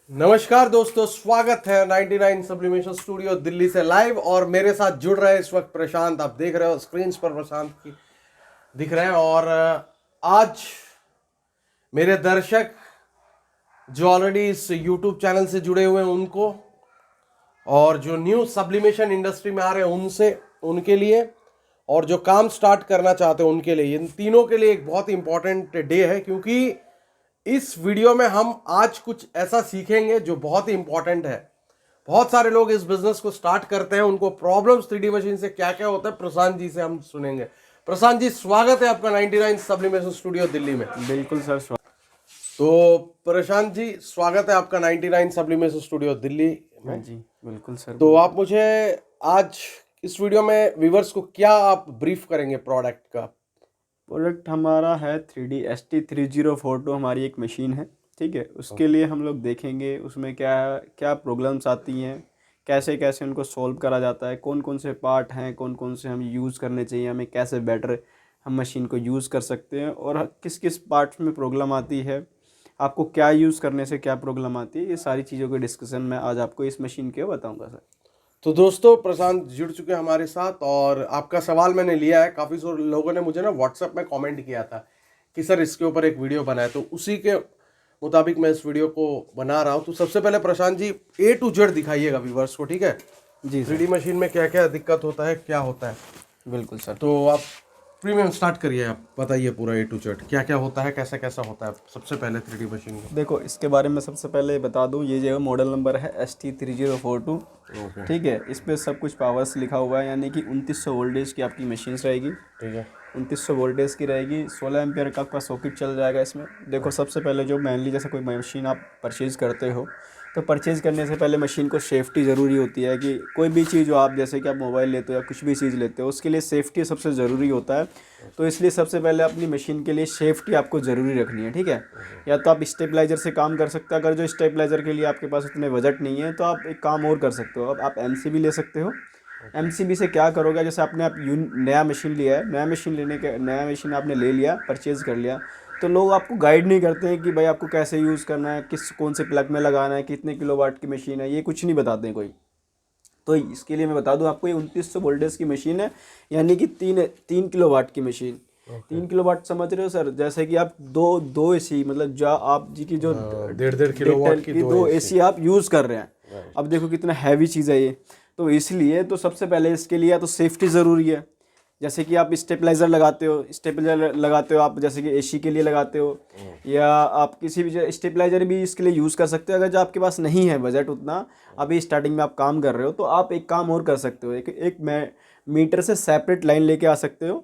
नमस्कार दोस्तों, स्वागत है 99 सब्लिमेशन स्टूडियो दिल्ली से लाइव। और मेरे साथ जुड़ रहे हैं इस वक्त प्रशांत। आप देख रहे हो स्क्रीन पर प्रशांत की दिख रहे हैं। और आज मेरे दर्शक जो ऑलरेडी इस यूट्यूब चैनल से जुड़े हुए हैं उनको, और जो न्यू सब्लिमेशन इंडस्ट्री में आ रहे हैं उनके लिए, और जो काम स्टार्ट करना चाहते हैं उनके लिए, इन तीनों के लिए एक बहुत ही इंपॉर्टेंट डे है। क्योंकि इस वीडियो में हम आज कुछ ऐसा सीखेंगे जो बहुत ही इंपॉर्टेंट है। बहुत सारे लोग इस बिजनेस को स्टार्ट करते हैं, उनको प्रॉब्लम्स 3D मशीन से क्या क्या होता है, प्रशांत जी से हम सुनेंगे। प्रशांत जी, स्वागत है आपका 99 सब्लिमेशन स्टूडियो दिल्ली में। बिल्कुल सर, तो प्रशांत जी, स्वागत है आपका 99 सब्लिमेशन स्टूडियो दिल्ली में। जी बिल्कुल सर। तो आप मुझे आज इस वीडियो में व्यूवर्स को क्या आप ब्रीफ करेंगे प्रोडक्ट का? प्रोडक्ट हमारा है 3D ST3042, हमारी एक मशीन है। ठीक है, उसके लिए हम लोग देखेंगे उसमें क्या क्या प्रॉब्लम्स आती हैं, कैसे कैसे उनको सॉल्व करा जाता है, कौन कौन से पार्ट हैं, कौन कौन से हम यूज़ करने चाहिए, हमें कैसे बेटर हम मशीन को यूज़ कर सकते हैं, और किस किस पार्ट्स में प्रॉब्लम आती है, आपको क्या यूज़ करने से क्या प्रॉब्लम आती है। ये सारी चीज़ों के डिस्कशन मैं आज आपको इस मशीन के बताऊँगा सर। तो दोस्तों, प्रशांत जुड़ चुके हैं हमारे साथ, और आपका सवाल मैंने लिया है। काफ़ी सारे लोगों ने मुझे ना व्हाट्सएप में कमेंट किया था कि सर इसके ऊपर एक वीडियो बनाए, तो उसी के मुताबिक मैं इस वीडियो को बना रहा हूँ। तो सबसे पहले Prashant ji A to Z दिखाइएगा viewers को, ठीक है? जी 3D मशीन में क्या क्या दिक्कत होता है, क्या होता है। बिल्कुल सर। तो आप प्रीमियम स्टार्ट करिए, आप बताइए पूरा A to Z क्या क्या होता है, कैसा कैसा होता है सबसे पहले 3D मशीन में। देखो, इसके बारे में सबसे पहले बता दूं, ये जो मॉडल नंबर है ST3042। ठीक है, इस पे सब कुछ पावर्स लिखा हुआ है, यानी कि 2900 वोल्टेज की आपकी मशीन्स रहेगी। ठीक है। 2900 वोल्टेज की रहेगी, 16 एम्पियर का आपका सॉकेट चल जाएगा इसमें। देखो, सबसे पहले जो मेनली जैसे कोई मशीन आप परचेज़ करते हो, तो परचेज़ करने से पहले मशीन को सेफ्टी ज़रूरी होती है। कि कोई भी चीज़ जो आप, जैसे कि आप मोबाइल लेते हो या कुछ भी चीज़ लेते हो, उसके लिए सेफ्टी सबसे ज़रूरी होता है। तो इसलिए सबसे पहले अपनी मशीन के लिए सेफ्टी आपको ज़रूरी रखनी है। ठीक है, या तो आप स्टेबलाइज़र से काम कर सकते हो। अगर जो स्टेबलाइज़र के लिए आपके पास इतने बजट नहीं है, तो आप एक काम और कर सकते हो, अब आप MCB ले सकते हो। MCB से क्या करोगे, जैसे आपने नया मशीन लिया है, नया मशीन आपने ले लिया, परचेज़ कर लिया, तो लोग आपको गाइड नहीं करते हैं कि भाई आपको कैसे यूज़ करना है, कौन से प्लग में लगाना है, कितने किलोवाट की मशीन है, ये कुछ नहीं बताते हैं कोई। तो इसके लिए मैं बता दूं आपको, ये 2900 वोल्टेज की मशीन है, यानी कि तीन किलोवाट की मशीन। 3 किलोवाट समझ रहे हो सर? जैसे कि आप दो AC, मतलब जो आप जी की जो 1.5 किलोवाट की दो AC आप यूज़ कर रहे हैं। अब देखो कितना हैवी चीज़ है ये। तो इसलिए तो सबसे पहले इसके लिए तो सेफ्टी ज़रूरी है। जैसे कि आप स्टेबलाइज़र लगाते हो आप, जैसे कि AC के लिए लगाते हो, या आप किसी भी स्टेबलाइज़र भी इसके लिए यूज़ कर सकते हो। अगर जो आपके पास नहीं है बजट उतना, अभी स्टार्टिंग में आप काम कर रहे हो, तो आप एक काम और कर सकते हो, एक मीटर से सेपरेट लाइन लेके आ सकते हो,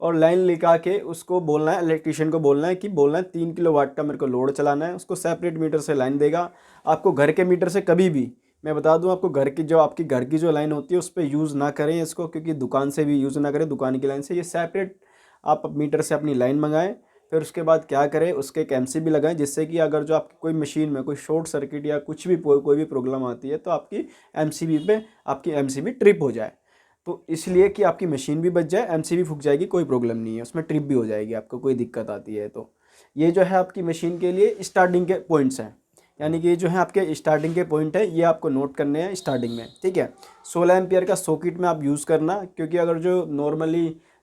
और लाइन लेके आके उसको बोलना है, इलेक्ट्रीशियन को बोलना है 3 किलोवाट का मेरे को लोड चलाना है। उसको सेपरेट मीटर से लाइन देगा। आपको घर के मीटर से कभी भी, मैं बता दूं आपको, आपकी घर की जो लाइन होती है उस पर यूज़ ना करें इसको, क्योंकि दुकान से भी यूज़ ना करें, दुकान की लाइन से। ये सेपरेट आप मीटर से अपनी लाइन मंगाएं। फिर उसके बाद क्या करें, उसके एक MCB लगाएं, जिससे कि अगर जो आपकी कोई मशीन में कोई शॉर्ट सर्किट या कुछ भी कोई भी प्रॉब्लम आती है, तो आपकी MCB ट्रिप हो जाए। तो इसलिए कि आपकी मशीन भी बच जाए, MCB फूक जाएगी, कोई प्रॉब्लम नहीं है, उसमें ट्रिप भी हो जाएगी, आपको कोई दिक्कत आती है तो। ये जो है आपकी मशीन के लिए स्टार्टिंग के पॉइंट्स हैं, यानी कि ये जो है आपके स्टार्टिंग के पॉइंट है, ये आपको नोट करने हैं स्टार्टिंग में। ठीक है, 16 एम्पियर का सॉकेट में आप यूज़ करना, क्योंकि अगर जो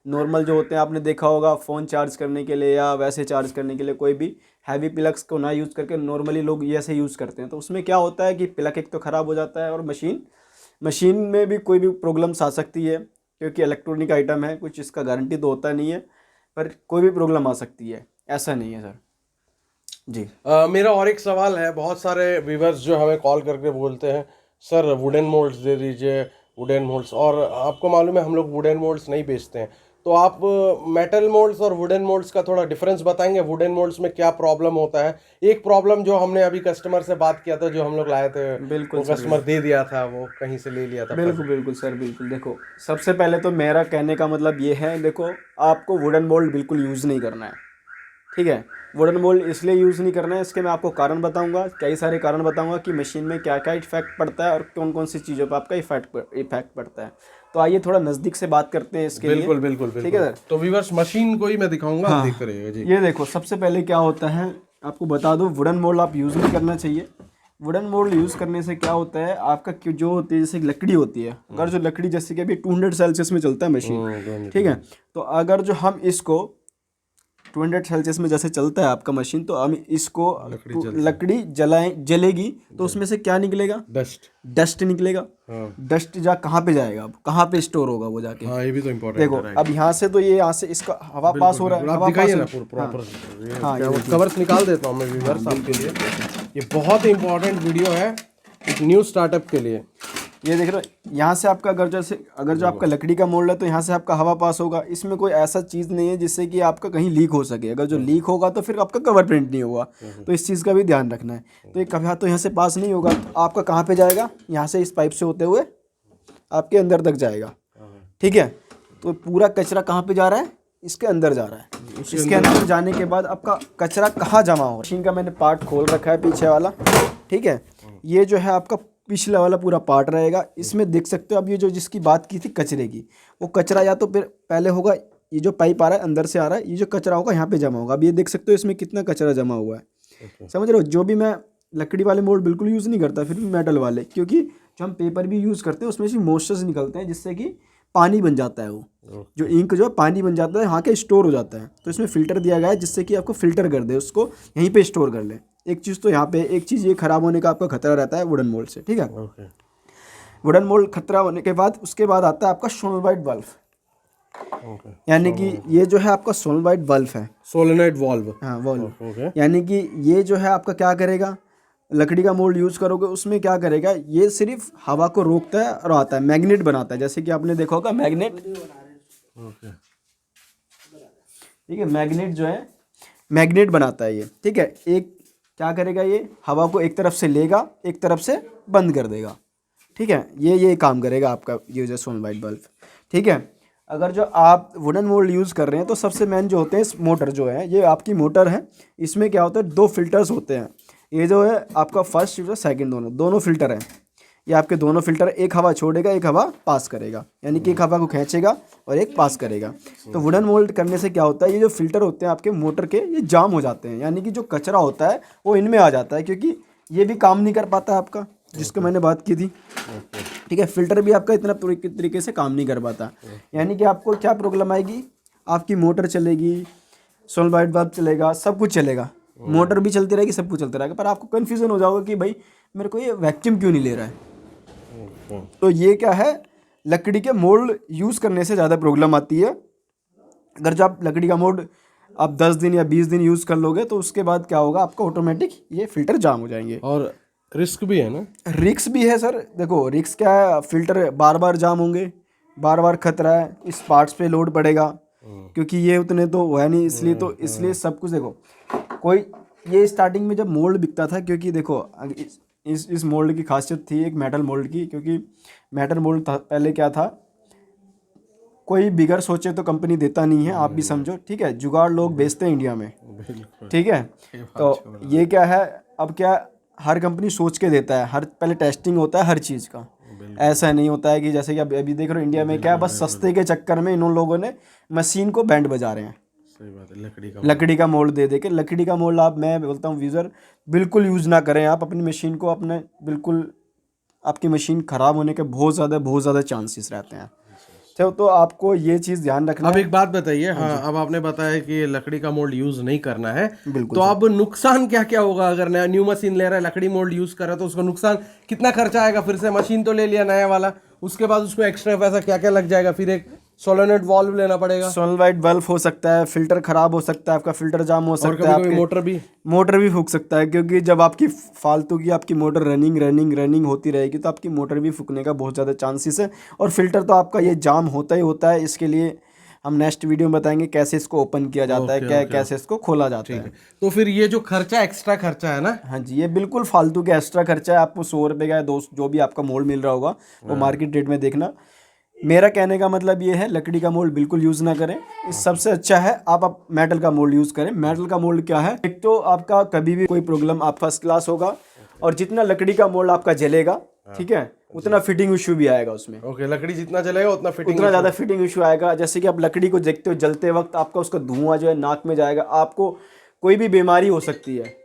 नॉर्मल जो होते हैं, आपने देखा होगा फ़ोन चार्ज करने के लिए या वैसे चार्ज करने के लिए, कोई भी हैवी प्लग्स को ना यूज़ करके नॉर्मली लोग ये ऐसे यूज़ करते हैं। तो उसमें क्या होता है कि प्लग एक तो ख़राब हो जाता है, और मशीन में भी कोई भी प्रॉब्लम्स आ सकती है, क्योंकि इलेक्ट्रॉनिक आइटम है, कुछ इसका गारंटी तो होता नहीं है, पर कोई भी प्रॉब्लम आ सकती है, ऐसा नहीं है सर जी। मेरा और एक सवाल है। बहुत सारे व्यूवर्स जो हमें कॉल करके बोलते हैं, सर वुडन मोल्ड्स दे दीजिए, वुडन मोल्ड्स। और आपको मालूम है हम लोग वुडन मोल्ड्स नहीं बेचते हैं, तो आप मेटल मोल्ड्स और वुडन मोल्ड्स का थोड़ा डिफरेंस बताएंगे। वुडन मोल्ड्स में क्या प्रॉब्लम होता है? एक प्रॉब्लम जो हमने अभी कस्टमर से बात किया था, जो हम लोग लाए थे, बिल्कुल वो सर, कस्टमर दे दिया था, वो कहीं से ले लिया था। बिल्कुल सर, बिल्कुल। देखो, सबसे पहले तो मेरा कहने का मतलब ये है, देखो, आपको वुडन मोल्ड बिल्कुल यूज़ नहीं करना है। ठीक है, वुडन मोल्ड इसलिए यूज़ नहीं करना है, इसके मैं आपको कारण बताऊंगा, कई सारे कारण बताऊंगा कि मशीन में क्या क्या इफेक्ट पड़ता है और कौन कौन सी चीज़ों पर आपका इफेक्ट पड़ता है। तो आइए थोड़ा नज़दीक से बात करते हैं इसके लिए। बिल्कुल। ठीक है सर, तो व्यूवर्स, मशीन को ही मैं दिखाऊंगा, आप देखते रहिएगा जी। ये देखो, सबसे पहले क्या होता है आपको बता दूं, वुडन मोल्ड आप यूज़ नहीं करना चाहिए। वुडन मोल्ड यूज़ करने से क्या होता है, आपका जो होती है जैसे लकड़ी होती है, अगर जो लकड़ी जैसे कि अभी 200 सेल्सियस में चलता है मशीन, ठीक है, तो अगर जो हम इसको 200 सेल्सियस में जैसे चलता है आपका मशीन, तो हम इसको लकड़ी जलेगी तो उसमें से क्या निकलेगा, डस्ट निकलेगा। डस्ट कहाँ पे जाएगा, अब कहाँ पे स्टोर होगा वो जाके। हाँ, ये भी तो इम्पोर्टेंट देखो अब यहाँ से तो ये यहाँ से इसका हवा पास हो रहा है, हवा पास प्रॉपर। हाँ, कवर्स निकाल देता हूँ मैं व्यूअर्स आपके लिए। ये बहुत ही इम्पोर्टेंट वीडियो है एक न्यू स्टार्टअप के लिए। ये देख रहे हो, यहाँ से आपका अगर जो आपका लकड़ी का मोल्ड है तो यहाँ से आपका हवा पास होगा। इसमें कोई ऐसा चीज़ नहीं है जिससे कि आपका कहीं लीक हो सके। अगर जो लीक होगा तो फिर आपका कवर प्रिंट नहीं होगा, तो इस चीज़ का भी ध्यान रखना है। तो ये कभी तो यहाँ से पास नहीं होगा, तो आपका कहाँ पे जाएगा, यहाँ से इस पाइप से होते हुए आपके अंदर तक जाएगा, ठीक है। तो पूरा कचरा कहाँ पे जा रहा है, इसके अंदर जा रहा है। इसके अंदर जाने के बाद आपका कचरा कहाँ जमा हो, मशीन का मैंने पार्ट खोल रखा है पीछे वाला, ठीक है। ये जो है आपका पिछला वाला पूरा पार्ट रहेगा। इसमें देख सकते हो अब ये जो जिसकी बात की थी कचरे की, वो कचरा या तो फिर पहले होगा, ये जो पाइप आ रहा है अंदर से आ रहा है, ये जो कचरा होगा यहाँ पे जमा होगा। अब ये देख सकते हो इसमें कितना कचरा जमा हुआ है, समझ रहे हो। जो भी मैं लकड़ी वाले मोल्ड बिल्कुल यूज़ नहीं करता, फिर भी मेटल वाले, क्योंकि जो हम पेपर भी यूज़ करते हैं उसमें से मॉइस्चर्स निकलते हैं जिससे कि पानी बन जाता है, वो जो इंक जो पानी बन जाता है यहाँ के स्टोर हो जाता है। तो इसमें फ़िल्टर दिया गया है जिससे कि आपको फ़िल्टर कर दे, उसको यहीं पे स्टोर कर ले। एक चीज़ तो यहाँ पे, एक चीज़ ये ख़राब होने का आपका खतरा रहता है वुडन मोल्ड से, ठीक है। वुडन मोल्ड खतरा होने के बाद उसके बाद आता है आपका सोलेनॉइड वाल्व, यानी कि ये जो है आपका सोलेनॉइड वाल्व है, सोलेनॉइड वाल्व, हाँ वाल्व। यानी कि ये जो है आपका क्या करेगा, लकड़ी का मोल्ड यूज़ करोगे उसमें क्या करेगा, ये सिर्फ हवा को रोकता है और आता है, मैग्नेट बनाता है। जैसे कि आपने देखा होगा मैग्नेट, ठीक है, मैग्नेट जो है मैग्नेट बनाता है ये, ठीक है। एक क्या करेगा, ये हवा को एक तरफ से लेगा, एक तरफ से बंद कर देगा, ठीक है। ये काम करेगा आपका ये जो सोलेनॉइड वाल्व, ठीक है। अगर जो आप वुडन मोल्ड यूज़ कर रहे हैं तो सबसे मेन जो होते हैं, मोटर जो है, ये आपकी मोटर है। इसमें क्या होता है, 2 फिल्टर्स होते हैं। ये जो है आपका फर्स्ट और सेकंड दोनों फिल्टर हैं। ये आपके दोनों फिल्टर, एक हवा छोड़ेगा, एक हवा पास करेगा, यानी कि एक हवा को खींचेगा और एक पास करेगा। तो वुडन मोल्ड करने से क्या होता है, ये जो फिल्टर होते हैं आपके मोटर के, ये जाम हो जाते हैं, यानी कि जो कचरा होता है वो इनमें आ जाता है, क्योंकि ये भी काम नहीं कर पाता है आपका, जिसको मैंने बात की थी, ठीक है। फिल्टर भी आपका इतना तरीके से काम नहीं कर पाता, यानी कि आपको क्या प्रॉब्लम आएगी, आपकी मोटर चलेगी, सोलेनॉइड वाल्व चलेगा, सब कुछ चलेगा, मोटर भी चलती रहेगी, सब कुछ चलता रहेगा, पर आपको कन्फ्यूज़न हो जाओगे कि भाई मेरे को ये वैक्यूम क्यों नहीं ले रहा है। तो ये क्या है, लकड़ी के मोल्ड यूज़ करने से ज़्यादा प्रॉब्लम आती है। अगर जो आप लकड़ी का मोल्ड आप 10 दिन या 20 दिन यूज़ कर लोगे तो उसके बाद क्या होगा, आपका ऑटोमेटिक ये फिल्टर जाम हो जाएंगे। और रिस्क भी है ना, रिस्क भी है सर। देखो रिस्क क्या है, फिल्टर बार बार जाम होंगे, बार बार खतरा है, इस पार्ट्स पे लोड पड़ेगा, क्योंकि ये उतने तो है नहीं, इसलिए सब कुछ देखो। कोई ये स्टार्टिंग में जब मोल्ड बिकता था, क्योंकि देखो इस मोल्ड की खासियत थी एक मेटल मोल्ड की, क्योंकि मेटल मोल्ड पहले क्या था, कोई बिगर सोचे तो कंपनी देता नहीं है, आप भी समझो, ठीक है। जुगाड़ लोग बेचते हैं इंडिया में, ठीक है। तो ये क्या है, अब क्या हर कंपनी सोच के देता है, हर पहले टेस्टिंग होता है हर चीज़ का। ऐसा नहीं होता है कि जैसे कि अभी देख रहे हो इंडिया में क्या है, बस सस्ते के चक्कर में इन लोगों ने मशीन को बैंड बजा रहे हैं। सही बात है, लकड़ी का मोल्ड दे के, लकड़ी का मोल्ड आप, मैं बोलता हूँ यूज़र बिल्कुल यूज़ ना करें आप अपनी मशीन को, अपने बिल्कुल आपकी मशीन ख़राब होने के बहुत ज़्यादा चांसेस रहते हैं। तो आपको ये चीज़ ध्यान रखना। अब एक बात बताइए, हाँ अब आपने बताया कि लकड़ी का मोल्ड यूज नहीं करना है, बिल्कुल। तो अब नुकसान क्या क्या होगा, अगर नया न्यू मशीन ले रहा है, लकड़ी मोल्ड यूज कर रहा है, तो उसका नुकसान कितना खर्चा आएगा, फिर से मशीन तो ले लिया नया वाला, उसके बाद उसको एक्स्ट्रा पैसा क्या क्या लग जाएगा, फिर एक सोलेनॉइड वाल्व लेना पड़ेगा, सोलेनॉइड वाल्व हो सकता है, फिल्टर खराब हो सकता है, आपका फिल्टर जाम हो सकता है, कभी मोटर भी फूक सकता है, क्योंकि जब आपकी फालतू की आपकी मोटर रनिंग होती रहेगी तो आपकी मोटर भी फूकने का बहुत ज़्यादा चांसेस है। और फिल्टर तो आपका ये जाम होता ही होता है। इसके लिए हम नेक्स्ट वीडियो में बताएंगे कैसे इसको ओपन किया जाता है, कैसे इसको खोला जाता है। तो फिर ये जो खर्चा, एक्स्ट्रा खर्चा है ना, हाँ जी, ये बिल्कुल फालतू का एक्स्ट्रा खर्चा है। आपको 100 रुपये का जो भी आपका मोल्ड मिल रहा होगा वो मार्केट रेट में देखना। मेरा कहने का मतलब ये है, लकड़ी का मोल्ड बिल्कुल यूज़ ना करें। इस सबसे अच्छा है आप मेटल का मोल्ड यूज़ करें। मेटल का मोल्ड क्या है, एक तो आपका कभी भी कोई प्रॉब्लम आप फर्स्ट क्लास होगा, और जितना लकड़ी का मोल्ड आपका जलेगा, ठीक है, उतना फिटिंग इशू भी आएगा उसमें। ओके, लकड़ी जितना जलेगा उतना ज़्यादा फिटिंग इशू आएगा। जैसे कि आप लकड़ी को देखते हो जलते वक्त आपका उसका धुआं जो है नाक में जाएगा, आपको कोई भी बीमारी हो सकती है।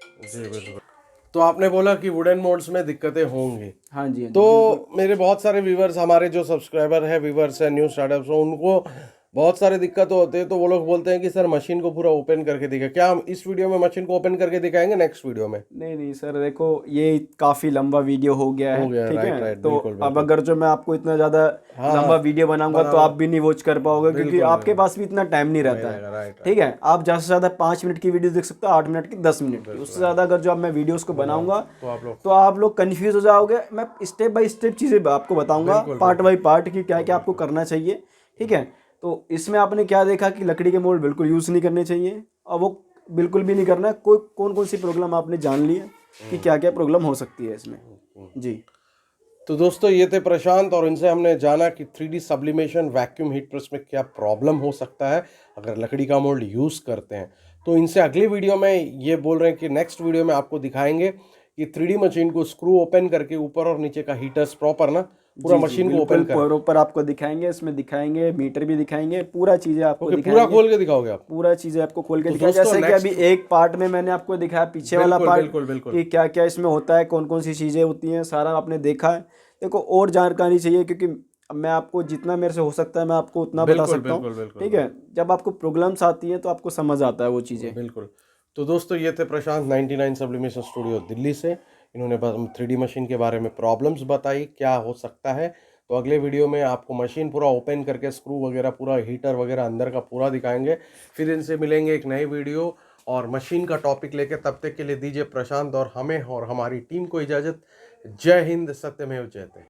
तो आपने बोला कि वुडन मोल्ड्स में दिक्कतें होंगी, हाँ जी, हाँ जी। तो मेरे बहुत सारे व्यूवर्स, हमारे जो सब्सक्राइबर है, व्यूवर्स है, न्यू स्टार्टअप्स, उनको बहुत सारे दिक्कत होते हैं, तो वो लोग बोलते हैं कि सर मशीन को पूरा ओपन करके दिखाए। क्या हम इस वीडियो में मशीन को ओपन करके दिखाएंगे नेक्स्ट वीडियो में? नहीं नहीं सर, देखो ये काफ़ी लंबा वीडियो हो गया है, ठीक राइट है। राइट, तो बिल्कुल अब बिल्कुल। अगर जो मैं आपको इतना ज़्यादा हाँ लंबा वीडियो बनाऊंगा तो आप भी नहीं वॉच कर पाओगे, क्योंकि बिल्कुल आपके पास भी इतना टाइम नहीं रहता रहेगा, है, राइट ठीक है। आप ज़्यादा से ज़्यादा 5 मिनट की वीडियो देख सकते हो, 8 मिनट की, 10 मिनट की, उससे ज़्यादा अगर जो अब मैं वीडियोज़ को बनाऊंगा तो आप लोग कन्फ्यूज हो जाओगे। मैं स्टेप बाय स्टेप चीज़ें आपको बताऊंगा, बिल्कुल पार्ट बाय पार्ट, कि क्या क्या आपको करना चाहिए, ठीक है। तो इसमें आपने क्या देखा कि लकड़ी के मोल्ड बिल्कुल यूज़ नहीं करने चाहिए, और वो बिल्कुल भी नहीं करना है। कोई कौन कौन सी प्रॉब्लम आपने जान ली है कि क्या क्या प्रॉब्लम हो सकती है इसमें जी। तो दोस्तों ये थे प्रशांत, और इनसे हमने जाना कि 3D sublimation vacuum heat press में क्या प्रॉब्लम हो सकता है अगर लकड़ी का मोल्ड यूज़ करते हैं। तो इनसे अगली वीडियो में ये बोल रहे हैं कि नेक्स्ट वीडियो में आपको दिखाएंगे कि 3D मशीन को स्क्रू ओपन करके ऊपर और नीचे का हीटर्स प्रॉपर ना पूरा मशीन को ओपन कर, प्रॉपर आपको दिखाएंगे, इसमें दिखाएंगे, मीटर भी दिखाएंगे, पूरा चीज़ें आपको पूरा दिखाएंगे, खोल के दिखाओगे आप? पूरा चीज़ें आपको खोल के तो दिखाएंगे। दोस्तों जैसे कि अभी एक पार्ट में मैंने आपको दिखाया पीछे वाला बिल्कुल पार्ट, बिल्कुल बिल्कुल कि क्या क्या इसमें होता है, कौन कौन सी चीज़ें होती हैं, सारा आपने देखा है। देखो और जानकारी चाहिए, क्योंकि मैं आपको जितना मेरे से हो सकता है मैं आपको उतना बता बिल्कुल सकता हूँ, बिल्कुल बिल्कुल ठीक है। जब आपको प्रॉब्लम्स आती हैं तो आपको समझ आता है वो चीज़ें। बिल्कुल। तो दोस्तों ये थे प्रशांत 99 सब्लिमेशन स्टूडियो दिल्ली से। इन्होंने बस 3D मशीन के बारे में प्रॉब्लम्स बताई क्या हो सकता है। तो अगले वीडियो में आपको मशीन पूरा ओपन करके स्क्रू वगैरह पूरा हीटर वगैरह अंदर का पूरा दिखाएंगे। फिर इनसे मिलेंगे एक नई वीडियो और मशीन का टॉपिक लेके। तब तक के लिए दीजिए प्रशांत और हमें और हमारी टीम को इजाज़त। जय हिंद, सत्यमेव जयते।